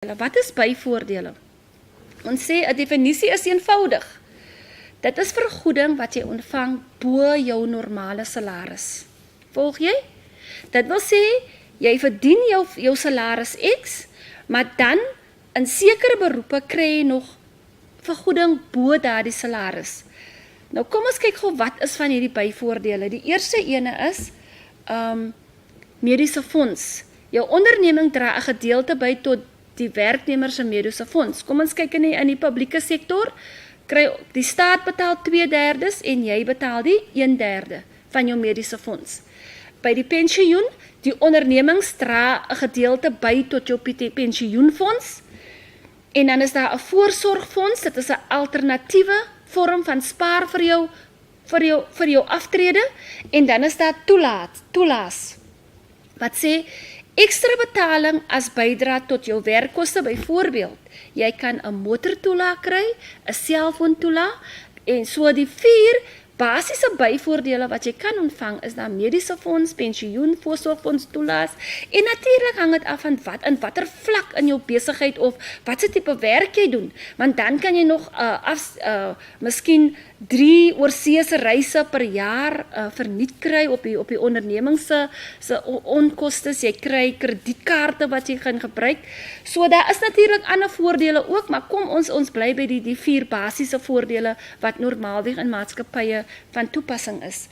Wat is byvoordele? Ons sê 'n definisie is eenvoudig. Dit is vergoeding wat jy ontvang bo jou normale salaris. Volg jy? Dit wil sê jy verdien jou salaris X, maar dan in sekere beroepe kry jy nog vergoeding bo daardie salaris. Nou kom ons kyk gou wat is van hierdie byvoordele. Die eerste ene is mediese fonds. Jou onderneming dra 'n gedeelte by tot die werknemer se mediese fonds. Kom ons kyk in die publieke sektor, kry die staat betaal 2/3 en jy betaal die 1/3 van jou mediese fonds. By die pensioen, die ondernemings dra 'n gedeelte by tot jou pensioenfonds. En dan is daar 'n voorsorgfonds, dit is 'n alternatiewe vorm van spaar vir jou aftrede, en dan is daar toelaas wat sê ekstra betaling as bydra tot jou werkkoste. Byvoorbeeld, jy kan 'n motortoelaag kry, 'n selfoontoelaag, en so die 4 basiese byvoordele wat jy kan ontvang is dan mediese fonds, pensioen, voorsorgfonds, toelaas, en natuurlik hang dit af van watter vlak in jou besigheid of wat se tipe werk jy doen, want dan kan jy nog miskien 3 oorseese reise per jaar verniet kry op die onderneming se onkostes. Jy kry kredietkaarte wat jy gaan gebruik. So daar is natuurlik ander voordele ook, maar kom ons bly by die 4 basiese voordele wat normaalweg in maatskappye van toepassing is.